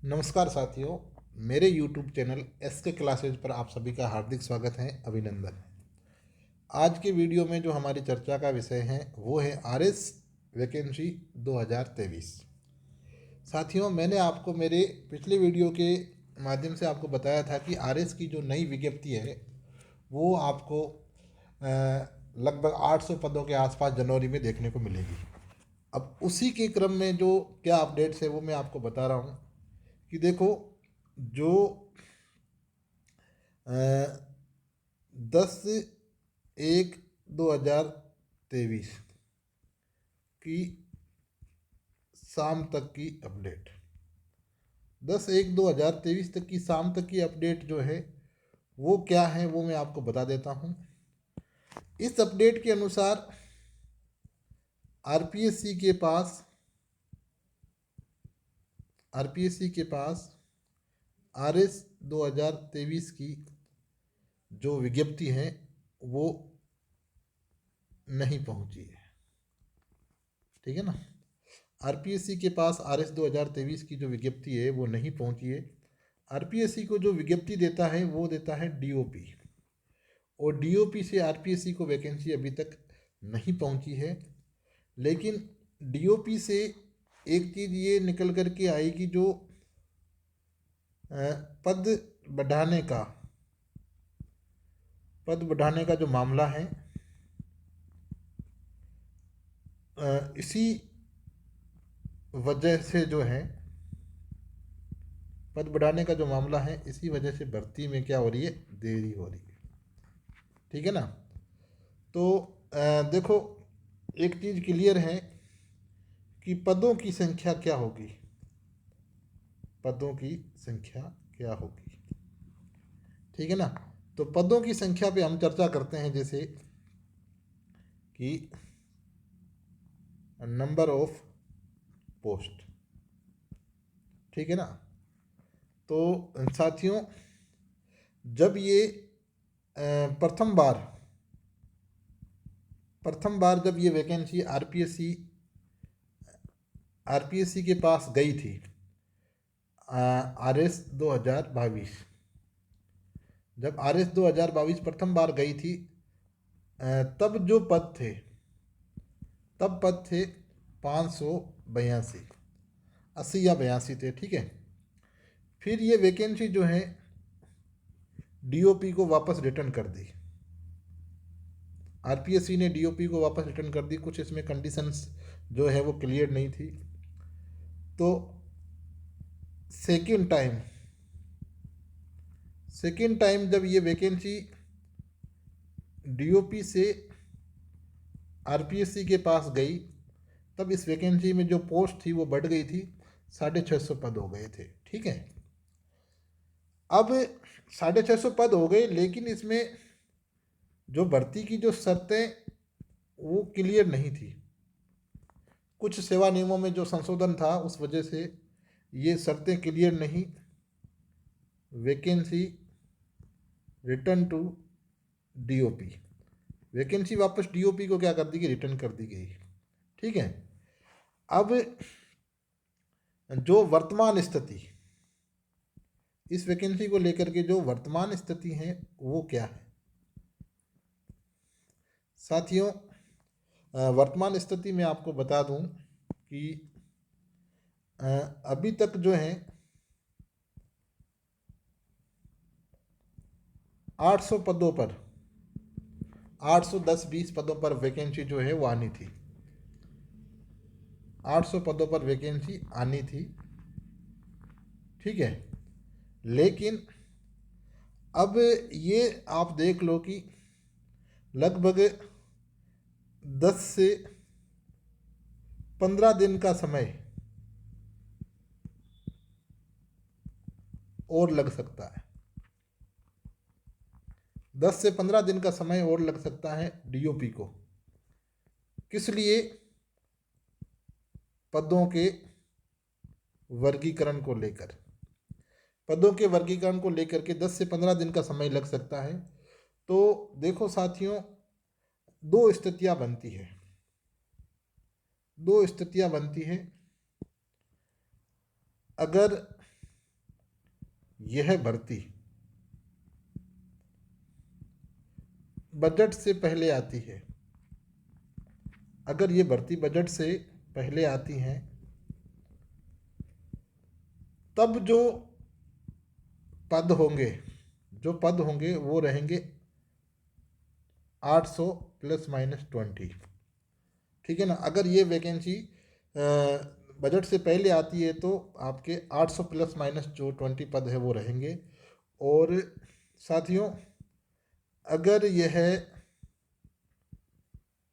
नमस्कार साथियों, मेरे YouTube चैनल SK क्लासेज पर आप सभी का हार्दिक स्वागत है, अभिनंदन है। आज के वीडियो में जो हमारी चर्चा का विषय है वो है RS वैकेंसी 2023। साथियों, मैंने आपको मेरे पिछले वीडियो के माध्यम से आपको बताया था कि RS की जो नई विज्ञप्ति है वो आपको लगभग 800 पदों के आसपास जनवरी में देखने को मिलेगी। अब उसी के क्रम में जो क्या अपडेट्स है वो मैं आपको बता रहा हूँ कि देखो, जो 10/1/2023 की शाम तक की अपडेट, 10/1/2023 तक की शाम तक की अपडेट जो है वो क्या है वो मैं आपको बता देता हूँ। इस अपडेट के अनुसार आरपीएससी के पास RS 2023 की जो विज्ञप्ति है वो नहीं पहुंची है। ठीक है ना। आरपीएससी के पास RS 2023 की जो विज्ञप्ति है वो नहीं पहुंची है। आरपीएससी को जो विज्ञप्ति देता है वो देता है डीओपी, और डीओपी से आरपीएससी को वैकेंसी अभी तक नहीं पहुंची है। लेकिन डीओपी से एक चीज़ ये निकल कर के आई कि जो पद बढ़ाने का जो मामला है, इसी वजह से जो है पद बढ़ाने का जो मामला है इसी वजह से भर्ती में क्या हो रही है, देरी हो रही है। ठीक है ना। तो देखो, एक चीज़ क्लियर है कि पदों की संख्या क्या होगी, पदों की संख्या क्या होगी। ठीक है ना। तो पदों की संख्या पे हम चर्चा करते हैं, जैसे कि नंबर ऑफ पोस्ट। ठीक है ना। तो साथियों, जब ये प्रथम बार जब ये वैकेंसी आरपीएससी के पास गई थी, RS 2022, जब RS 2022 प्रथम बार गई थी, तब जो पद थे 582, 80 या 82 थे। ठीक है। फिर ये वैकेंसी जो है डीओपी को वापस रिटर्न कर दी। आरपीएससी ने डीओपी को वापस रिटर्न कर दी। कुछ इसमें कंडीशंस जो है वो क्लियर नहीं थी। तो सेकेंड टाइम जब ये वैकेंसी डीओपी से आरपीएससी के पास गई, तब इस वैकेंसी में जो पोस्ट थी वो बढ़ गई थी, 650 पद हो गए थे। ठीक है। अब 650 पद हो गए, लेकिन इसमें जो भर्ती की जो शर्तें वो क्लियर नहीं थी। कुछ सेवा नियमों में जो संशोधन था उस वजह से ये शर्तें क्लियर नहीं। Vacancy return to DOP, vacancy वापस डीओपी को क्या कर दी गई, रिटर्न कर दी गई। ठीक है। अब जो वर्तमान स्थिति, इस वैकेंसी को लेकर के जो वर्तमान स्थिति है वो क्या है साथियों। वर्तमान स्थिति में आपको बता दूं कि अभी तक जो है 800 पदों पर, 810-20 पदों पर वैकेंसी जो है वो आनी थी। 800 पदों पर वैकेंसी आनी थी। ठीक है। लेकिन अब ये आप देख लो कि लगभग 10 से 15 दिन का समय और लग सकता है। 10 से 15 दिन का समय और लग सकता है डीओपी को। किस लिए? पदों के वर्गीकरण को लेकर, पदों के वर्गीकरण को लेकर के 10 से 15 दिन का समय लग सकता है। तो देखो साथियों, दो स्थितियां बनती है। अगर यह भर्ती बजट से पहले आती है, अगर ये भर्ती बजट से पहले आती हैं, तब जो पद होंगे वो रहेंगे 800 ±20। ठीक है ना। अगर ये वैकेंसी बजट से पहले आती है तो आपके 800 ±20 पद है वो रहेंगे। और साथियों, अगर यह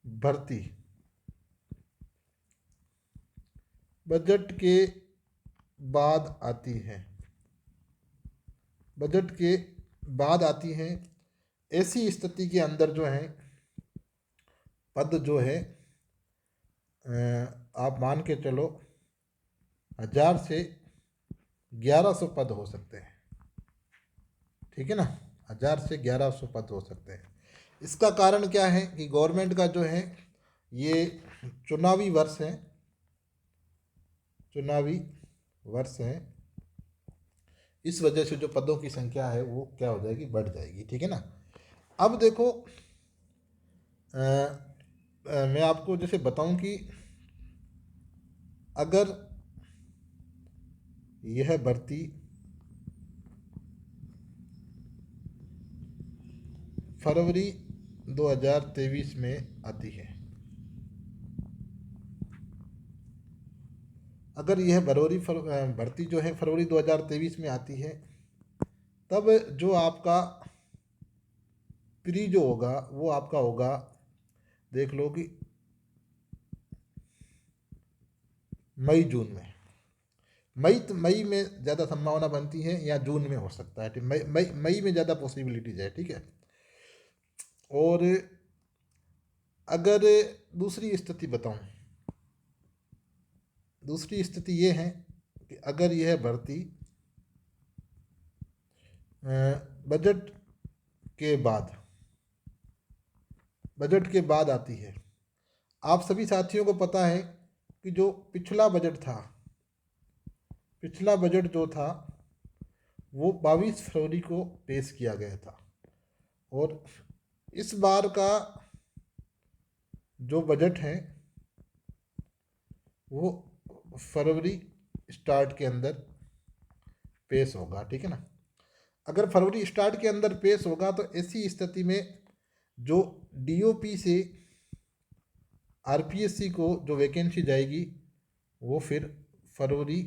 भर्ती बजट के बाद आती है, बजट के बाद आती हैं, ऐसी स्थिति के अंदर जो है पद जो है आप मान के चलो 1000 से 1100 पद हो सकते हैं। ठीक है ना, 1000 से 1100 पद हो सकते हैं। इसका कारण क्या है कि गवर्नमेंट का जो है ये चुनावी वर्ष है, चुनावी वर्ष है, इस वजह से जो पदों की संख्या है वो क्या हो जाएगी, बढ़ जाएगी। ठीक है ना। अब देखो मैं आपको जैसे बताऊं कि अगर यह भर्ती फरवरी 2023 में आती है, अगर यह भर्ती जो है फरवरी 2023 में आती है, तब जो आपका प्री जो होगा वो आपका होगा, देख लो कि मई जून में, मई में ज़्यादा संभावना बनती है या जून में हो सकता है। मई में ज़्यादा पॉसिबिलिटीज है। ठीक है। और अगर दूसरी स्थिति बताऊं, दूसरी स्थिति ये है कि अगर यह भर्ती बजट के बाद, बजट के बाद आती है। आप सभी साथियों को पता है कि जो पिछला बजट था, पिछला बजट जो था वो 22 फरवरी को पेश किया गया था, और इस बार का जो बजट है वो फरवरी स्टार्ट के अंदर पेश होगा। ठीक है ना। अगर फरवरी स्टार्ट के अंदर पेश होगा तो ऐसी स्थिति में जो डीओपी से आरपीएससी को जो वैकेंसी जाएगी वो फिर फरवरी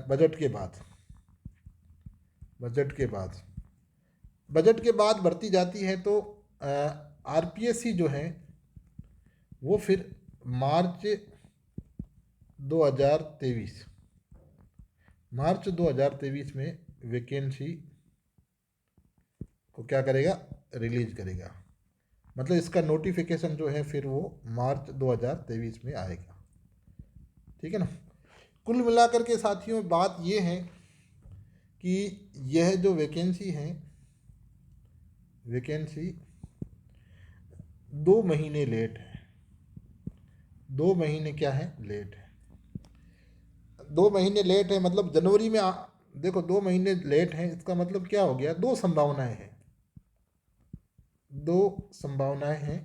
बजट के बाद, बजट के बाद, बजट के बाद भर्ती जाती है तो आरपीएससी जो है वो फिर मार्च 2023, मार्च 2023 में वैकेंसी को क्या करेगा, रिलीज करेगा। मतलब इसका नोटिफिकेशन जो है फिर वो मार्च 2023 में आएगा। ठीक है ना। कुल मिलाकर के साथियों बात ये है कि यह जो वैकेंसी है, वैकेंसी 2 महीने लेट है, 2 महीने क्या है, लेट है। 2 महीने लेट है मतलब जनवरी में देखो 2 महीने लेट है, इसका मतलब क्या हो गया, दो संभावनाएं हैं, दो संभावनाएं हैं।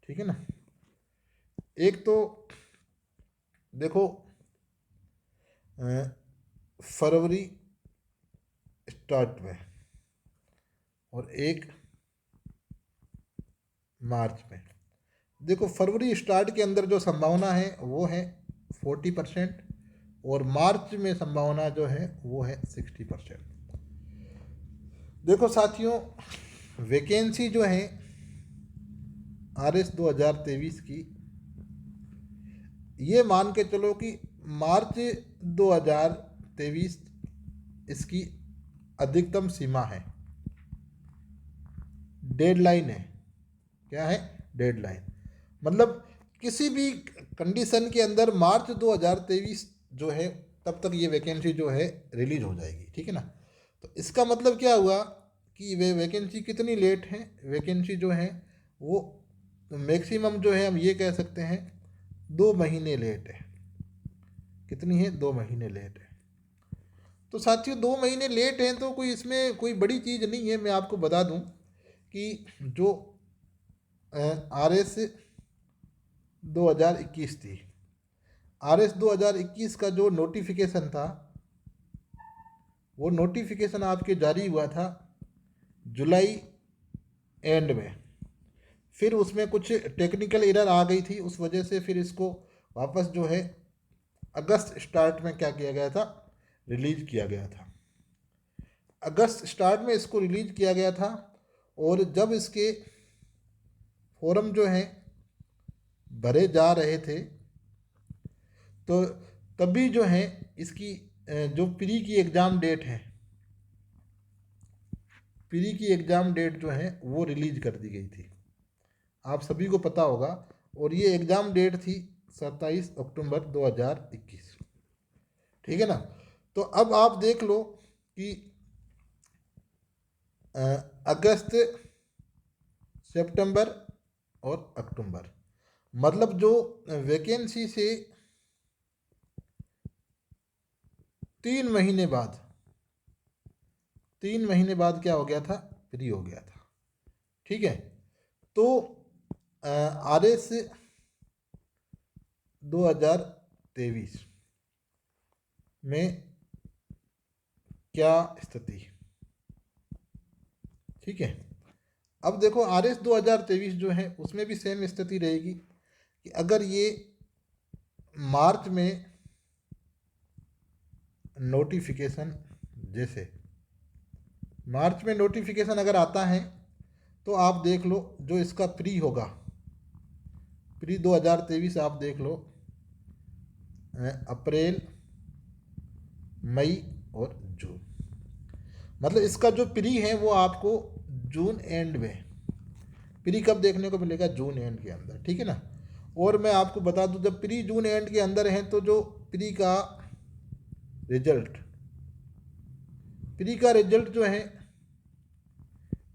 ठीक है ना। एक तो देखो फरवरी स्टार्ट में, और एक मार्च में। देखो फरवरी स्टार्ट के अंदर जो संभावना है वो है 40%, और मार्च में संभावना जो है वो है 60%। देखो साथियों, वैकेंसी जो है आरएस 2023 की, ये मान के चलो कि मार्च 2023 इसकी अधिकतम सीमा है, डेडलाइन है। क्या है, डेडलाइन। मतलब किसी भी कंडीशन के अंदर मार्च 2023 जो है तब तक ये वैकेंसी जो है रिलीज हो जाएगी। ठीक है ना। तो इसका मतलब क्या हुआ कि वे वैकेंसी कितनी लेट है, वैकेंसी जो है वो मैक्सिमम जो है हम ये कह सकते हैं 2 महीने लेट है। कितनी है, 2 महीने लेट है। तो साथियों 2 महीने लेट हैं तो कोई इसमें कोई बड़ी चीज़ नहीं है। मैं आपको बता दूं कि जो RS 2021 थी, RS 2021 का जो नोटिफिकेशन था, वो नोटिफिकेशन आपके जारी हुआ था जुलाई एंड में। फिर उसमें कुछ टेक्निकल एरर आ गई थी, उस वजह से फिर इसको वापस जो है अगस्त स्टार्ट में क्या किया गया था, रिलीज किया गया था। अगस्त स्टार्ट में इसको रिलीज किया गया था। और जब इसके फॉर्म जो हैं भरे जा रहे थे तो तभी जो है इसकी जो प्री की एग्ज़ाम डेट है, प्री की एग्ज़ाम डेट जो है वो रिलीज कर दी गई थी, आप सभी को पता होगा। और ये एग्ज़ाम डेट थी 27 अक्टूबर 2021। ठीक है ना। तो अब आप देख लो कि अगस्त, सितंबर और अक्टूबर, मतलब जो वैकेंसी से 3 महीने बाद, 3 महीने बाद क्या हो गया था, फ्री हो गया था। ठीक है। तो RS 2023 में क्या स्थिति। ठीक है। अब देखो RS 2023 जो है उसमें भी सेम स्थिति रहेगी कि अगर ये मार्च में नोटिफिकेशन, जैसे मार्च में नोटिफिकेशन अगर आता है तो आप देख लो जो इसका प्री होगा, प्री 2023 आप देख लो अप्रैल, मई और जून, मतलब इसका जो प्री है वो आपको जून एंड में, प्री कब देखने को मिलेगा, जून एंड के अंदर। ठीक है ना। और मैं आपको बता दूं जब प्री जून एंड के अंदर है तो जो प्री का रिजल्ट, प्री का रिजल्ट जो है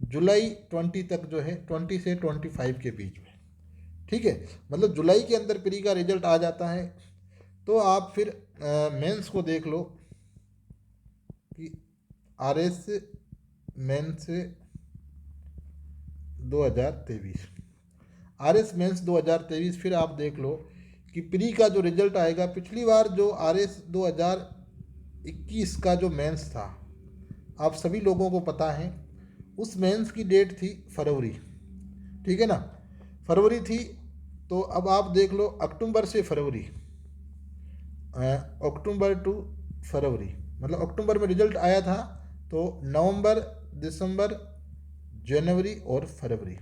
जुलाई 20 तक जो है, 20 से 25 के बीच में। ठीक है। मतलब जुलाई के अंदर प्री का रिजल्ट आ जाता है तो आप फिर मेंस को देख लो कि RS मेंस 2023, RS मेंस 2023, फिर आप देख लो कि प्री का जो रिजल्ट आएगा, पिछली बार जो RS 2021 का जो मेंस था आप सभी लोगों को पता है, उस मेंस की डेट थी फरवरी। ठीक है ना, फरवरी थी। तो अब आप देख लो अक्टूबर से फरवरी, अक्टूबर टू फरवरी, मतलब अक्टूबर में रिजल्ट आया था तो नवंबर, दिसंबर, जनवरी और फरवरी,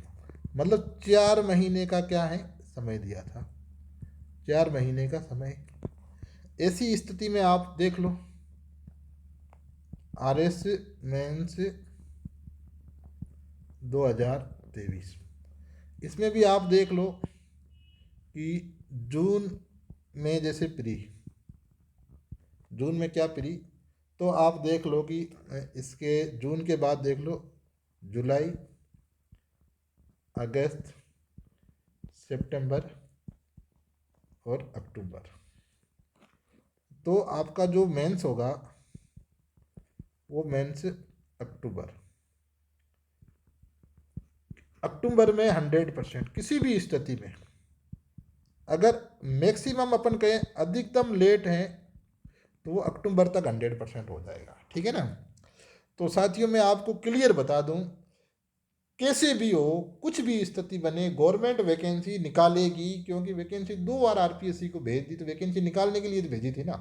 मतलब 4 महीने का क्या है, समय दिया था, 4 महीने का समय। ऐसी स्थिति में आप देख लो RS मेंस 2023, इसमें भी आप देख लो कि जून में जैसे प्री, जून में क्या प्री, तो आप देख लो कि इसके जून के बाद देख लो जुलाई, अगस्त, सितंबर और अक्टूबर। तो आपका जो मेंस होगा वो मेंस अक्टूबर, अक्टूबर में 100% किसी भी स्थिति में, अगर मैक्सिमम अपन कहें अधिकतम लेट हैं तो वो अक्टूबर तक 100% हो जाएगा। ठीक है ना। तो साथियों मैं आपको क्लियर बता दूं, कैसे भी हो, कुछ भी स्थिति बने, गवर्नमेंट वैकेंसी निकालेगी, क्योंकि वैकेंसी 2 बार RPSC को भेज दी, तो वैकेंसी निकालने के लिए तो भेजी थी ना।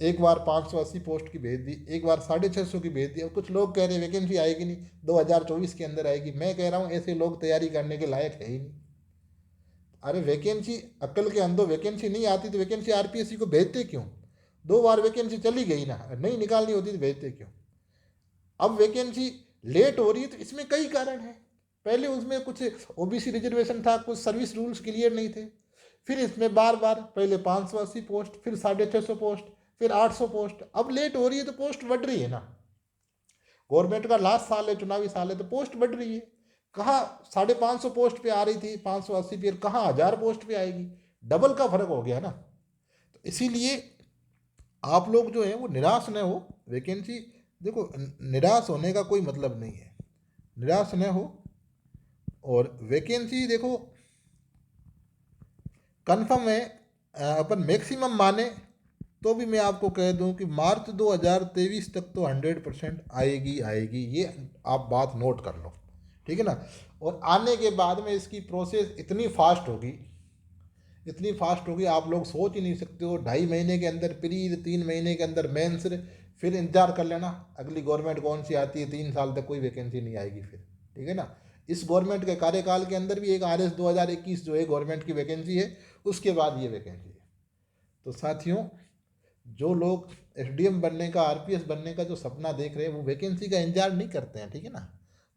एक बार 580 पोस्ट की भेज दी, एक बार 650 की भेज दी। और कुछ लोग कह रहे वैकेंसी आएगी नहीं, 2024 के अंदर आएगी। मैं कह रहा हूँ ऐसे लोग तैयारी करने के लायक है ही नहीं। अरे वैकेंसी, अक्ल के अंदर वैकेंसी नहीं आती तो वैकेंसी RPSC को भेजते क्यों? 2 बार वैकेंसी चली गई ना, नहीं निकालनी होती तो भेजते क्यों? अब वैकेंसी लेट हो रही है तो इसमें कई कारण हैं। पहले उसमें कुछ OBC रिजर्वेशन था, कुछ सर्विस रूल्स क्लियर नहीं थे, फिर इसमें बार बार पहले 580 पोस्ट, फिर 650 पोस्ट, फिर 800 पोस्ट। अब लेट हो रही है तो पोस्ट बढ़ रही है ना, गवर्नमेंट का लास्ट साल है, चुनावी साल है, तो पोस्ट बढ़ रही है। कहाँ 550 पोस्ट पे आ रही थी, 580 पे, कहाँ 1000 पोस्ट पे आएगी, डबल का फर्क हो गया ना। तो इसीलिए आप लोग जो है वो निराश न हो, वैकेंसी, देखो निराश होने का कोई मतलब नहीं है, निराश न हो। और वैकेंसी देखो कंफर्म है, अपन मैक्सिमम माने तो भी मैं आपको कह दूं कि मार्च 2023 तक तो 100% आएगी आएगी, ये आप बात नोट कर लो, ठीक है ना। और आने के बाद में इसकी प्रोसेस इतनी फास्ट होगी, इतनी फास्ट होगी, आप लोग सोच ही नहीं सकते हो। 2.5 महीने के अंदर प्री, 3 महीने के अंदर मेंस, फिर इंतजार कर लेना अगली गवर्नमेंट कौन सी आती है, 3 साल तक कोई वैकेंसी नहीं आएगी फिर, ठीक है ना। इस गवर्नमेंट के कार्यकाल के अंदर भी एक RS 2021 जो है गवर्नमेंट की वैकेंसी है, उसके बाद ये वैकेंसी है। तो साथियों, जो लोग SDM बनने का, RPS बनने का जो सपना देख रहे हैं, वो वैकेंसी का इंतजार नहीं करते हैं, ठीक है ना।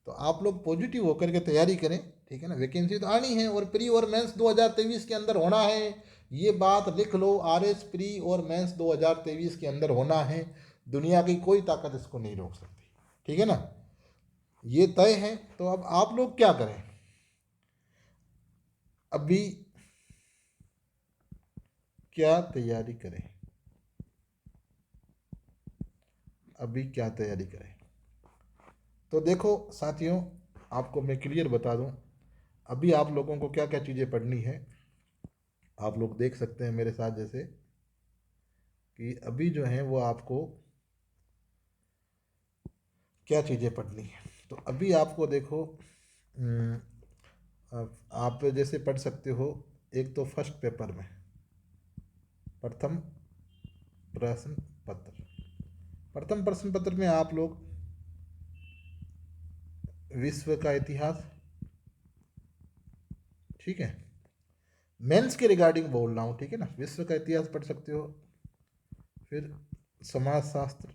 तो आप लोग पॉजिटिव होकर के तैयारी करें, ठीक है ना। वैकेंसी तो आनी है और प्री और मेंस 2023 के अंदर होना है, ये बात लिख लो। RS प्री और मेंस 2023 के अंदर होना है, दुनिया की कोई ताकत इसको नहीं रोक सकती, ठीक है ना। ये तय है। तो अब आप लोग क्या करें, अभी क्या तैयारी करें, अभी क्या तैयारी करें। तो देखो साथियों, आपको मैं क्लियर बता दूं, अभी आप लोगों को क्या क्या चीज़ें पढ़नी है। आप लोग देख सकते हैं मेरे साथ, जैसे कि अभी जो है वो आपको क्या चीज़ें पढ़नी है। तो अभी आपको देखो, अम, आप जैसे पढ़ सकते हो, एक तो फर्स्ट पेपर में प्रथम प्रश्न पत्र, प्रथम प्रश्न पत्र में आप लोग विश्व का इतिहास, ठीक है, मेंस के रिगार्डिंग बोल रहा हूँ, ठीक है ना, विश्व का इतिहास पढ़ सकते हो। फिर समाजशास्त्र,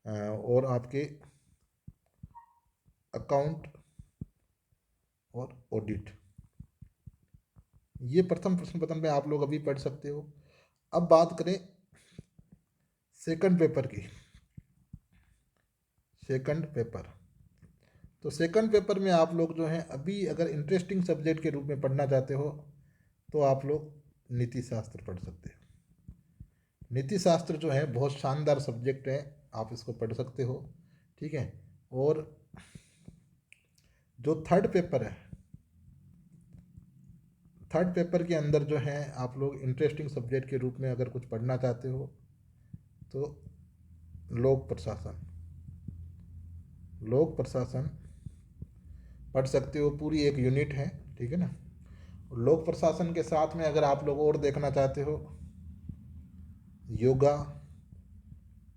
और आपके अकाउंट और ऑडिट, ये प्रथम प्रश्न पत्र में आप लोग अभी पढ़ सकते हो। अब बात करें सेकंड पेपर की, सेकंड पेपर, तो सेकंड पेपर में आप लोग जो हैं अभी अगर इंटरेस्टिंग सब्जेक्ट के रूप में पढ़ना चाहते हो तो आप लोग नीति शास्त्र पढ़ सकते हो। नीति शास्त्र जो है बहुत शानदार सब्जेक्ट है, आप इसको पढ़ सकते हो, ठीक है। और जो थर्ड पेपर है, थर्ड पेपर के अंदर जो है आप लोग इंटरेस्टिंग सब्जेक्ट के रूप में अगर कुछ पढ़ना चाहते हो तो लोक प्रशासन, लोक प्रशासन पढ़ सकते हो, पूरी एक यूनिट है, ठीक है ना। लोक प्रशासन के साथ में अगर आप लोग और देखना चाहते हो, योगा,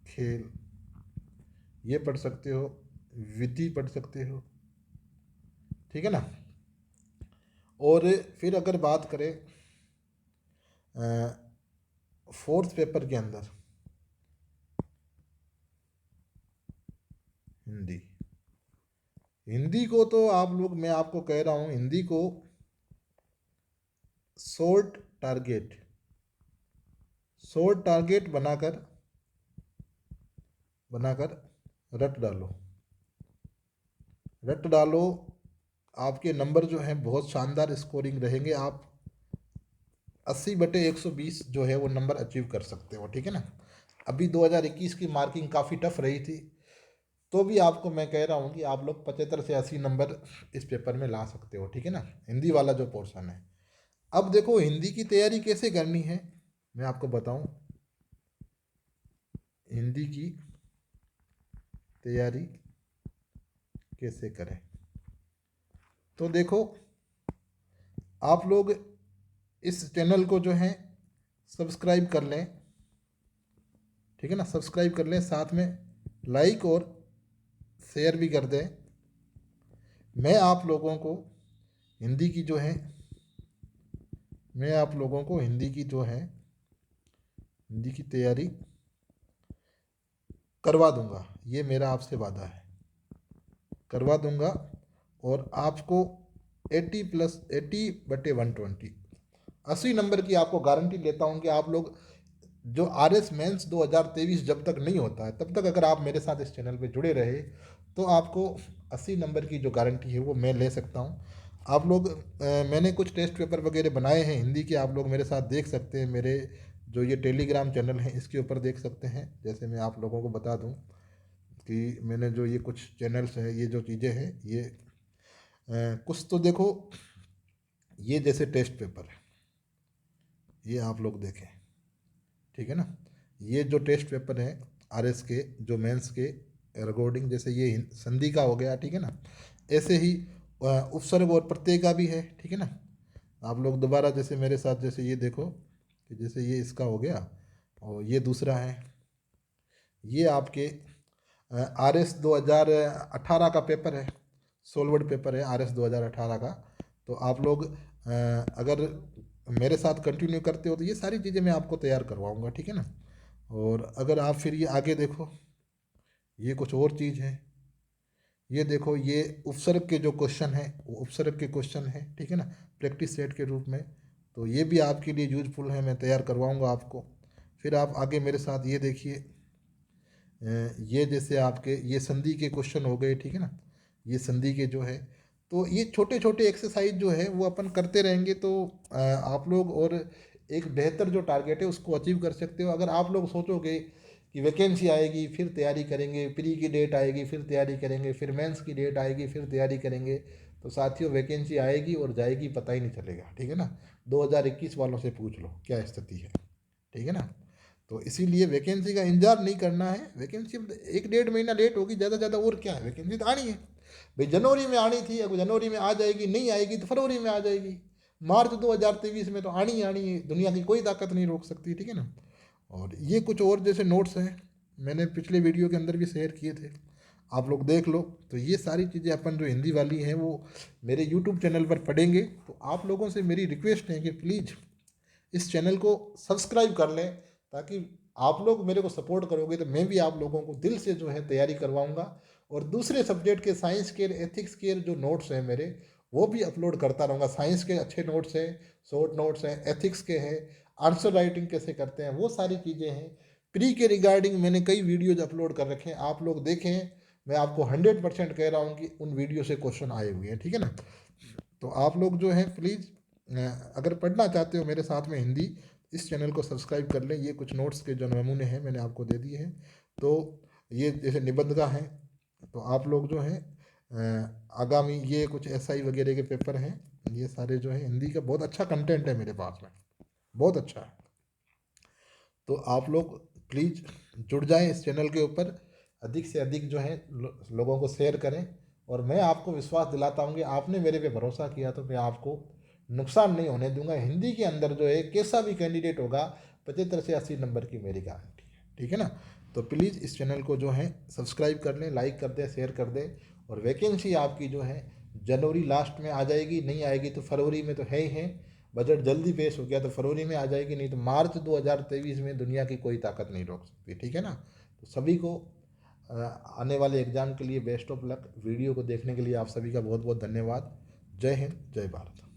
खेल, ये पढ़ सकते हो, विधि पढ़ सकते हो, ठीक है ना। और फिर अगर बात करें फोर्थ पेपर के अंदर हिंदी, हिंदी को तो आप लोग, मैं आपको कह रहा हूँ, हिंदी को शॉर्ट टारगेट, शॉर्ट टारगेट बनाकर बनाकर रट डालो, रट डालो। आपके नंबर जो हैं बहुत शानदार स्कोरिंग रहेंगे, आप 80/120 जो है वो नंबर अचीव कर सकते हो, ठीक है ना। अभी 2021 की मार्किंग काफ़ी टफ रही थी, तो भी आपको मैं कह रहा हूँ कि आप लोग 75 से 80 नंबर इस पेपर में ला सकते हो, ठीक है ना, हिंदी वाला जो पोर्शन है। अब देखो हिंदी की तैयारी कैसे करनी है, मैं आपको बताऊं, हिंदी की तैयारी कैसे करें। तो देखो आप लोग इस चैनल को जो है सब्सक्राइब कर लें, ठीक है ना, सब्सक्राइब कर लें, साथ में लाइक और शेयर भी कर दें। मैं आप लोगों को हिंदी की जो है, मैं आप लोगों को हिंदी की जो है, हिंदी की तैयारी करवा दूंगा, ये मेरा आपसे वादा है, करवा दूंगा। और आपको 80+80/120, 80 नंबर की आपको गारंटी लेता हूँ कि आप लोग जो RS मेंस 2023 जब तक नहीं होता है तब तक अगर आप मेरे साथ इस चैनल पे जुड़े रहे तो आपको 80 नंबर की जो गारंटी है वो मैं ले सकता हूँ। आप लोग मैंने कुछ टेस्ट पेपर वगैरह बनाए हैं हिंदी के, आप लोग मेरे साथ देख सकते हैं, मेरे जो ये टेलीग्राम चैनल है इसके ऊपर देख सकते हैं। जैसे मैं आप लोगों को बता दूं कि मैंने जो ये कुछ चैनल्स हैं, ये जो चीज़ें हैं, ये कुछ तो देखो, ये जैसे टेस्ट पेपर है, ये आप लोग देखें, ठीक है ना। ये जो टेस्ट पेपर है आरएस के, जो मेंस के रिकॉर्डिंग, जैसे ये संधि का हो गया, ठीक है ना। ऐसे ही उपसर्ग और प्रत्यय का भी है, ठीक है ना। आप लोग दोबारा जैसे मेरे साथ जैसे ये देखो कि जैसे ये इसका हो गया और ये दूसरा है, ये आपके RS 2018 का पेपर है, सोलवर्ड पेपर है RS 2018 का। तो आप लोग अगर मेरे साथ कंटिन्यू करते हो तो ये सारी चीज़ें मैं आपको तैयार करवाऊँगा, ठीक है ना। और अगर आप फिर ये आगे देखो, ये कुछ और चीज़ है, ये देखो, ये उपसर्ग के जो क्वेश्चन है वो उपसर्ग के क्वेश्चन है, ठीक है ना, प्रैक्टिस सेट के रूप में। तो ये भी आपके लिए यूजफुल है, मैं तैयार करवाऊँगा आपको। फिर आप आगे मेरे साथ ये देखिए, ये जैसे आपके ये संधि के क्वेश्चन हो गए, ठीक है ना, ये संधि के जो है। तो ये छोटे छोटे एक्सरसाइज जो है वो अपन करते रहेंगे तो आप लोग और एक बेहतर जो टारगेट है उसको अचीव कर सकते हो। अगर आप लोग सोचोगे कि वैकेंसी आएगी फिर तैयारी करेंगे, प्री की डेट आएगी फिर तैयारी करेंगे, फिर मेंस की डेट आएगी फिर तैयारी करेंगे, तो साथियों वैकेंसी आएगी और जाएगी पता ही नहीं चलेगा, ठीक है ना। 2021 वालों से पूछ लो क्या स्थिति है, ठीक है ना। तो इसीलिए वैकेंसी का इंतजार नहीं करना है। वैकेंसी 1 डेढ़ महीना लेट होगी ज़्यादा से ज़्यादा, और क्या है, वैकेंसी तो आनी है भाई। जनवरी में आनी थी, अगर जनवरी में आ जाएगी, नहीं आएगी तो फरवरी में आ जाएगी। मार्च 2023 में तो आनी ही आनी है, दुनिया की कोई ताकत नहीं रोक सकती, ठीक है ना। और ये कुछ और जैसे नोट्स हैं, मैंने पिछले वीडियो के अंदर भी शेयर किए थे, आप लोग देख लो। तो ये सारी चीज़ें अपन जो हिंदी वाली हैं वो मेरे यूट्यूब चैनल पर पढ़ेंगे। तो आप लोगों से मेरी रिक्वेस्ट है कि प्लीज़ इस चैनल को सब्सक्राइब कर लें, ताकि आप लोग मेरे को सपोर्ट करोगे तो मैं भी आप लोगों को दिल से जो है तैयारी करवाऊंगा। और दूसरे सब्जेक्ट के साइंस के, एथिक्स के जो नोट्स हैं मेरे, वो भी अपलोड करता रहूँगा। साइंस के अच्छे नोट्स हैं, शॉर्ट नोट्स हैं, एथिक्स के हैं, आंसर राइटिंग कैसे करते हैं, वो सारी चीज़ें हैं। प्री के रिगार्डिंग मैंने कई वीडियोज अपलोड कर रखे हैं, आप लोग देखें। मैं आपको 100% कह रहा हूँ कि उन वीडियो से क्वेश्चन आए हुए हैं, ठीक है ना। तो आप लोग जो है प्लीज़, अगर पढ़ना चाहते हो मेरे साथ में हिंदी, इस चैनल को सब्सक्राइब कर लें। ये कुछ नोट्स के जो नमूने हैं मैंने आपको दे दिए हैं। तो ये जैसे निबंध का है, तो आप लोग जो है आगामी ये कुछ SI वगैरह के पेपर हैं, ये सारे जो है हिंदी का बहुत अच्छा कंटेंट है मेरे पास में, बहुत अच्छा है। तो आप लोग प्लीज़ जुड़ जाएं इस चैनल के ऊपर, अधिक से अधिक जो है लोगों को शेयर करें। और मैं आपको विश्वास दिलाता हूँ कि आपने मेरे पे भरोसा किया तो मैं आपको नुकसान नहीं होने दूंगा। हिंदी के अंदर जो है कैसा भी कैंडिडेट होगा, 75 से 80 नंबर की मेरी गारंटी है, ठीक है ना। तो प्लीज़ इस चैनल को जो है सब्सक्राइब कर लें, लाइक कर दें, शेयर कर दें। और वैकेंसी आपकी जो है जनवरी लास्ट में आ जाएगी, नहीं आएगी तो फरवरी में तो है ही है। बजट जल्दी पेश हो गया तो फरवरी में आ जाएगी, नहीं तो मार्च 2023 में दुनिया की कोई ताकत नहीं रोक सकती, ठीक है ना। तो सभी को आने वाले एग्ज़ाम के लिए बेस्ट ऑफ लक। वीडियो को देखने के लिए आप सभी का बहुत बहुत धन्यवाद। जय हिंद, जय भारत।